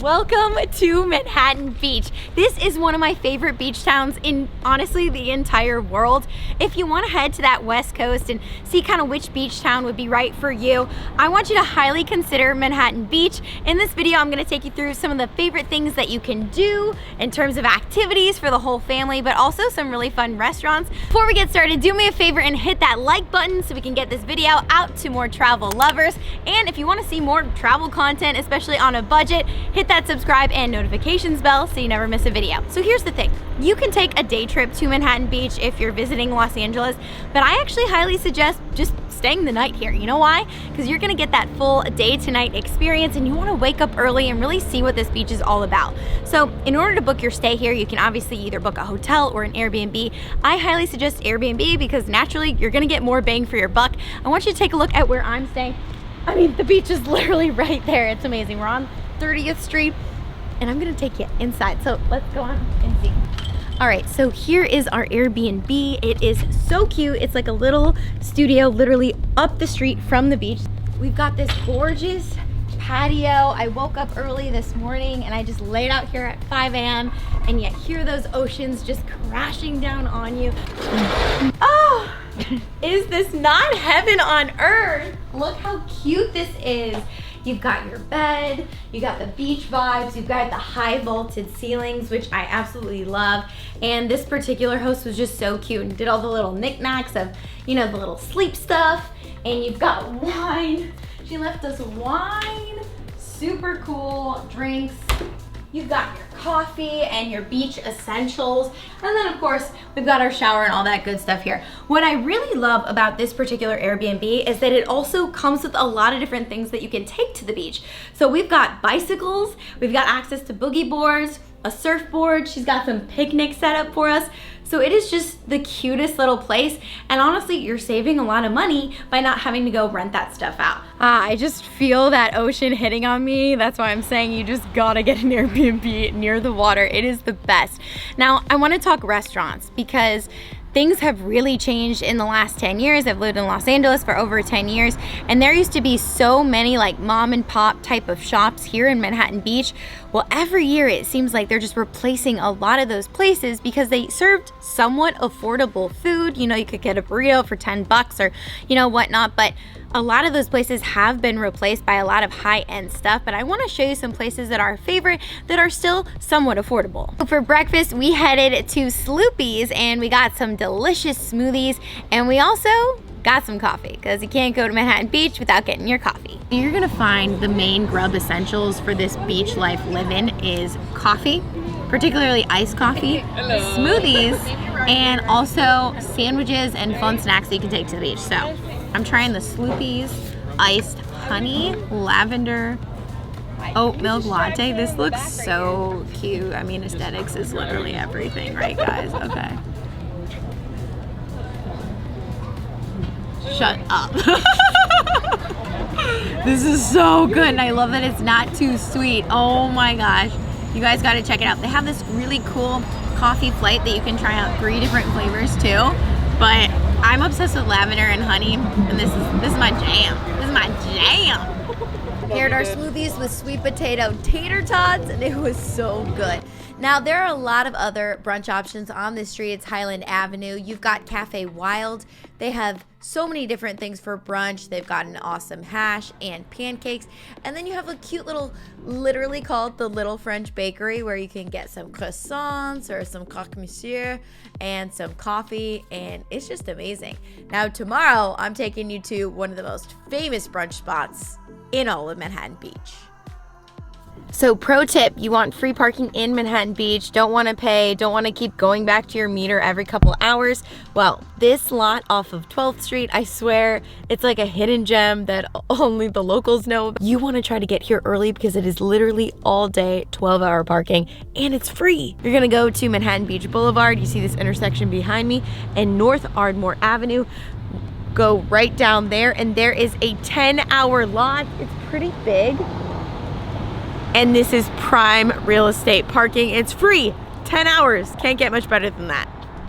Welcome to Manhattan Beach. This is one of my favorite beach towns in honestly the entire world. If you want to head to that west coast and see kind of which beach town would be right for you, I want you to highly consider Manhattan Beach. In this video, I'm going to take you through some of the favorite things that you can do in terms of activities for the whole family, but also some really fun restaurants. Before we get started, do me a favor and hit that like button so we can get this video out to more travel lovers. And if you want to see more travel content, especially on a budget, hit that subscribe and notifications bell so you never miss a video. So here's the thing, you can take a day trip to Manhattan Beach if you're visiting Los Angeles, but I actually highly suggest just staying the night here. You know why? Because you're gonna get that full day to night experience and you wanna wake up early and really see what this beach is all about. So in order to book your stay here, you can obviously either book a hotel or an Airbnb. I highly suggest Airbnb because naturally you're gonna get more bang for your buck. I want you to take a look at where I'm staying. I mean, the beach is literally right there. It's amazing. We're on 30th Street and I'm gonna take you inside. So let's go on and see. All right, so here is our Airbnb. It is so cute. It's like a little studio literally up the street from the beach. We've got this gorgeous patio. I woke up early this morning and I just laid out here at 5 a.m. and you hear those oceans just crashing down on you. Oh, is this not heaven on earth? Look how cute this is. You've got your bed, you got the beach vibes, you've got the high vaulted ceilings, which I absolutely love. And this particular host was just so cute and did all the little knickknacks of, you know, the little sleep stuff. And you've got wine. She left us wine, super cool drinks. You've got your coffee and your beach essentials. And then of course, we've got our shower and all that good stuff here. What I really love about this particular Airbnb is that it also comes with a lot of different things that you can take to the beach. So we've got bicycles, we've got access to boogie boards, a surfboard. She's got some picnics set up for us. So it is just the cutest little place. And honestly, you're saving a lot of money by not having to go rent that stuff out. I just feel that ocean hitting on me. That's why I'm saying you just gotta get an Airbnb near the water. It is the best. Now, I wanna talk restaurants because things have really changed in the last 10 years. I've lived in Los Angeles for over 10 years, and there used to be so many like mom and pop type of shops here in Manhattan Beach. Well, every year it seems like they're just replacing a lot of those places because they served somewhat affordable food. You know, you could get a burrito for 10 bucks or, you know, whatnot, but a lot of those places have been replaced by a lot of high-end stuff, but I want to show you some places that are our favorite that are still somewhat affordable. So for breakfast, we headed to Sloopy's and we got some delicious smoothies, and we also got some coffee because you can't go to Manhattan Beach without getting your coffee. You're gonna find the main grub essentials for this beach life live-in is coffee, particularly iced coffee, smoothies, and also sandwiches and fun snacks that you can take to the beach. So I'm trying the Sloopy's iced honey lavender oat milk latte. This looks so cute. I mean, aesthetics is literally everything, right guys? Okay. Shut up. This is so good and I love that it's not too sweet. Oh my gosh. You guys gotta check it out. They have this really cool coffee flight that you can try out 3 different flavors too. But I'm obsessed with lavender and honey, and this is my jam. This is my jam. Paired our smoothies with sweet potato tater tots, and it was so good. Now, there are a lot of other brunch options on this street. It's Highland Avenue. You've got Cafe Wild. They have so many different things for brunch. They've got an awesome hash and pancakes. And then you have a cute little, literally called the Little French Bakery, where you can get some croissants or some croque monsieur and some coffee. And it's just amazing. Now, tomorrow, I'm taking you to one of the most famous brunch spots in all of Manhattan Beach. So pro tip, you want free parking in Manhattan Beach, don't want to pay, don't want to keep going back to your meter every couple hours. Well, this lot off of 12th Street, I swear, it's like a hidden gem that only the locals know. You want to try to get here early because it is literally all day 12-hour parking and it's free. You're going to go to Manhattan Beach Boulevard, you see this intersection behind me, and North Ardmore Avenue. Go right down there and there is a 10-hour lot. It's pretty big. And this is prime real estate parking. It's free, 10 hours. Can't get much better than that.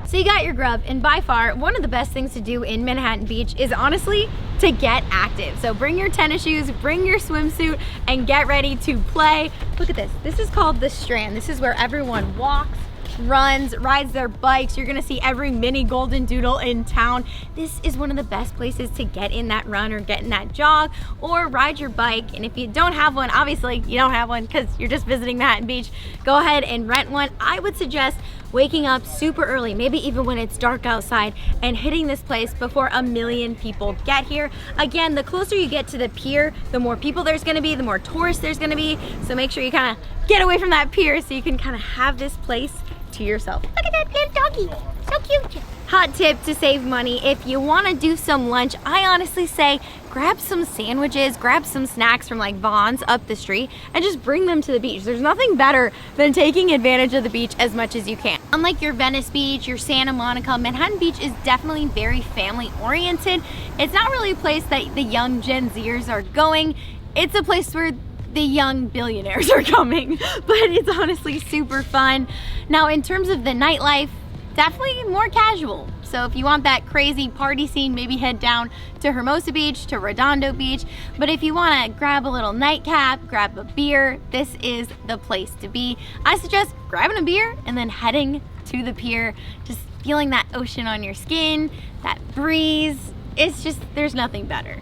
So you got your grub, and by far, one of the best things to do in Manhattan Beach is honestly to get active. So bring your tennis shoes, bring your swimsuit, and get ready to play. Look at this. This is called the Strand. This is where everyone walks, runs, rides their bikes. You're gonna see every mini golden doodle in town. This is one of the best places to get in that run or get in that jog or ride your bike. And if you don't have one, obviously you don't have one because you're just visiting Manhattan Beach, go ahead and rent one. I would suggest waking up super early, maybe even when it's dark outside, and hitting this place before a million people get here. Again, the closer you get to the pier, the more people there's gonna be, the more tourists there's gonna be. So make sure you kind of get away from that pier so you can kind of have this place to yourself. Look at that little doggy, so cute. Hot tip to save money, if you want to do some lunch, I honestly say grab some sandwiches, grab some snacks from like Vaughn's up the street, and just bring them to the beach. There's nothing better than taking advantage of the beach as much as you can. Unlike your Venice Beach, your Santa Monica, Manhattan Beach is definitely very family oriented. It's not really a place that the young Gen Zers are going. It's a place where the young billionaires are coming, but it's honestly super fun. Now, in terms of the nightlife, definitely more casual. So if you want that crazy party scene, maybe head down to Hermosa Beach, to Redondo Beach. But if you want to grab a little nightcap, grab a beer, this is the place to be. I suggest grabbing a beer and then heading to the pier, just feeling that ocean on your skin, that breeze. It's just, there's nothing better.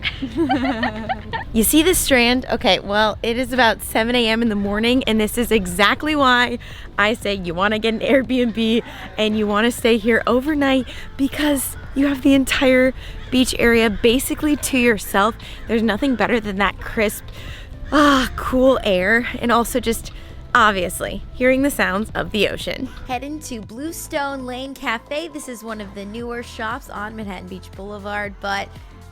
You see this Strand? Okay, well, it is about 7 a.m. in the morning, and this is exactly why I say you want to get an Airbnb and you want to stay here overnight, because you have the entire beach area basically to yourself. There's nothing better than that crisp, cool air, and also just obviously hearing the sounds of the ocean. Head into Bluestone Lane Cafe. This is one of the newer shops on Manhattan Beach Boulevard, but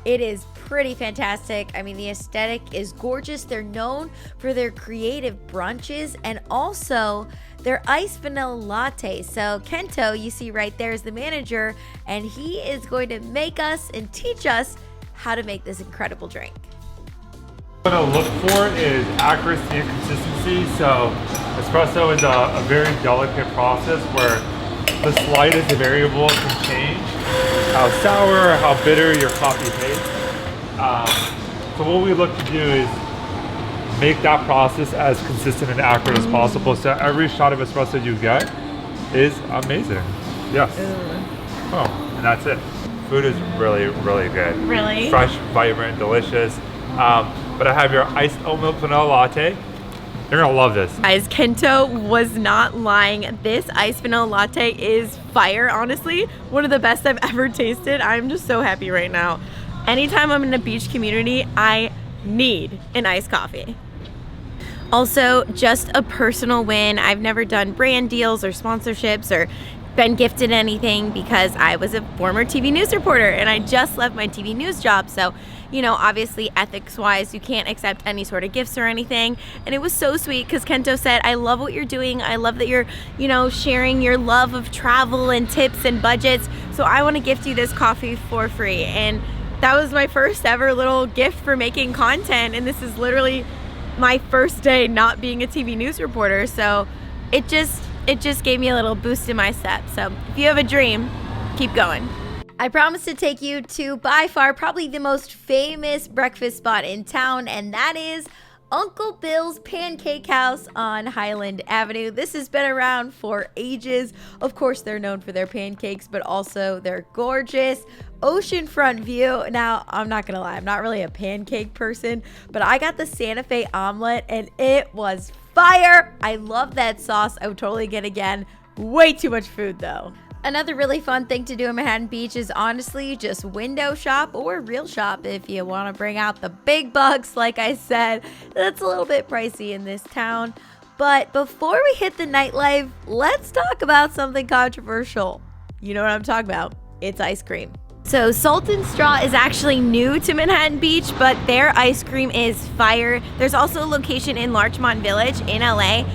it is pretty fantastic. I mean, the aesthetic is gorgeous. They're known for their creative brunches and also their iced vanilla latte. So Kento, you see right there, is the manager, and he is going to make us and teach us how to make this incredible drink. What I look for is accuracy and consistency. So espresso is a very delicate process where the slightest variable can change how sour or how bitter your coffee tastes. So what we look to do is make that process as consistent and accurate as possible. So every shot of espresso you get is amazing. Yes. Oh, and that's it. Food is really, really good. Really? Fresh, vibrant, delicious. But I have your iced oat milk vanilla latte. You're gonna love this. Guys, Kento was not lying. This iced vanilla latte is fire, honestly. One of the best I've ever tasted. I'm just so happy right now. Anytime I'm in a beach community, I need an iced coffee. Also, just a personal win. I've never done brand deals or sponsorships or been gifted anything because I was a former TV news reporter and I just left my TV news job. So, you know, obviously ethics wise, you can't accept any sort of gifts or anything. And it was so sweet because Kento said, I love what you're doing. I love that you're, you know, sharing your love of travel and tips and budgets. So I want to gift you this coffee for free. And that was my first ever little gift for making content. And this is literally my first day not being a TV news reporter. So it just gave me a little boost in my step. So if you have a dream, keep going. I promised to take you to, by far, probably the most famous breakfast spot in town, and that is Uncle Bill's Pancake House on Highland Avenue. This has been around for ages. Of course, they're known for their pancakes, but also their gorgeous oceanfront view. Now, I'm not gonna lie, I'm not really a pancake person, but I got the Santa Fe omelet, and it was fire. I love that sauce. I would totally get again. Way too much food though. Another really fun thing to do in Manhattan Beach is honestly just window shop or real shop if you want to bring out the big bucks. Like I said, that's a little bit pricey in this town. But before we hit the nightlife, let's talk about something controversial. You know what I'm talking about. It's ice cream. So Salt and Straw is actually new to Manhattan Beach, but their ice cream is fire. There's also a location in Larchmont Village in LA.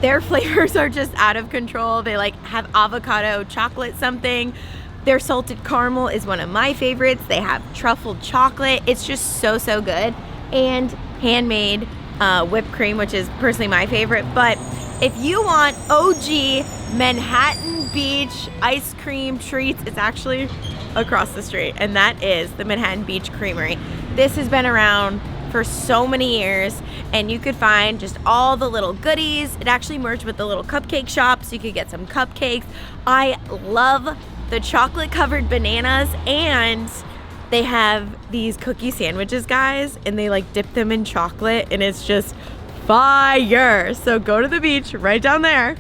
Their flavors are just out of control. They like have avocado chocolate something. Their salted caramel is one of my favorites. They have truffled chocolate. It's just so good. And handmade whipped cream, which is personally my favorite. But if you want OG Manhattan Beach ice cream treats, it's actually across the street, and that is the Manhattan Beach Creamery. This has been around for so many years, and you could find just all the little goodies. It actually merged with the little cupcake shop, so you could get some cupcakes. I love the chocolate covered bananas, and they have these cookie sandwiches, guys, and they like dip them in chocolate, and it's just fire. So go to the beach right down there,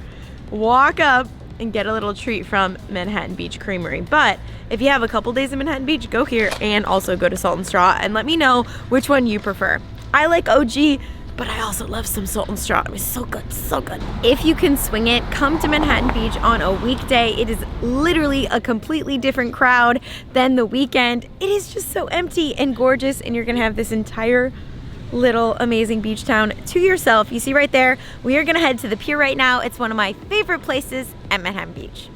walk up, and get a little treat from Manhattan Beach Creamery. But if you have a couple days in Manhattan Beach, go here and also go to Salt and Straw, and let me know which one you prefer. I like OG, but I also love some Salt and Straw. It was so good, so good. If you can swing it, come to Manhattan Beach on a weekday. It is literally a completely different crowd than the weekend. It is just so empty and gorgeous, and you're gonna have this entire little amazing beach town to yourself. You see right there, we are gonna head to the pier right now. It's one of my favorite places at Manhattan Beach.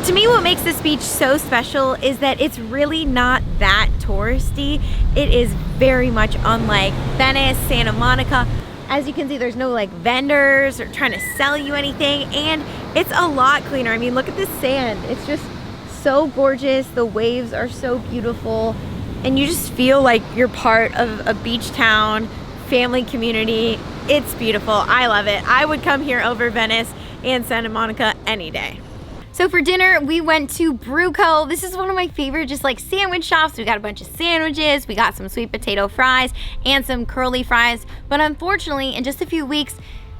To me, what makes this beach so special is that it's really not that touristy. It is very much unlike Venice, Santa Monica. As you can see, there's no like vendors or trying to sell you anything, and it's a lot cleaner. I mean, look at this sand. It's just so gorgeous. The waves are so beautiful, and you just feel like you're part of a beach town, family community. It's beautiful. I love it. I would come here over Venice and Santa Monica any day. So for dinner, we went to Bruco. This is one of my favorite just like sandwich shops. We got a bunch of sandwiches. We got some sweet potato fries and some curly fries. But unfortunately, in just a few weeks,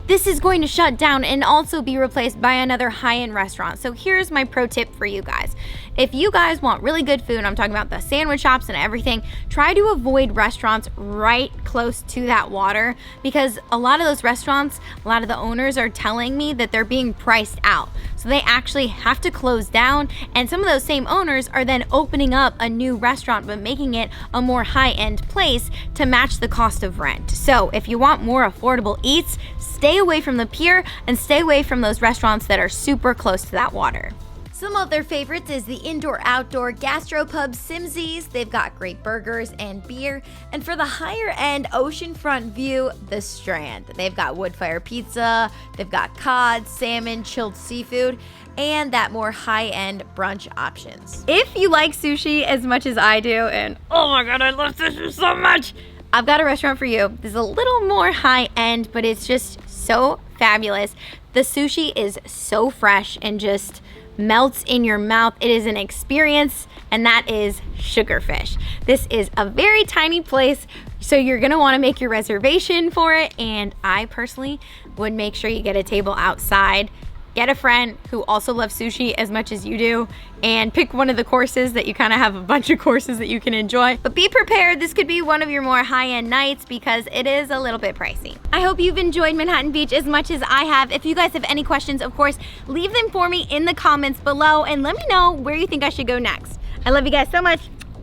this is going to shut down and also be replaced by another high-end restaurant. So here's my pro tip for you guys. If you guys want really good food, I'm talking about the sandwich shops and everything, try to avoid restaurants right close to that water, because a lot of those restaurants, a lot of the owners are telling me that they're being priced out. So they actually have to close down, and some of those same owners are then opening up a new restaurant but making it a more high-end place to match the cost of rent. So if you want more affordable eats, stay away from the pier and stay away from those restaurants that are super close to that water. Some of their favorites is the indoor-outdoor gastropub Simsies. They've got great burgers and beer. And for the higher-end oceanfront view, the Strand. They've got wood fire pizza, they've got cod, salmon, chilled seafood, and that more high-end brunch options. If you like sushi as much as I do, and oh my god, I love sushi so much, I've got a restaurant for you. This is a little more high-end, but it's just so fabulous. The sushi is so fresh and just melts in your mouth. It is an experience, and that is Sugarfish. This is a very tiny place, so you're gonna wanna make your reservation for it, and I personally would make sure you get a table outside. Get a friend who also loves sushi as much as you do, and pick one of the courses that you kind of have a bunch of courses that you can enjoy. But be prepared, this could be one of your more high-end nights because it is a little bit pricey. I hope you've enjoyed Manhattan Beach as much as I have. If you guys have any questions, of course, leave them for me in the comments below and let me know where you think I should go next. I love you guys so much.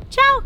Ciao.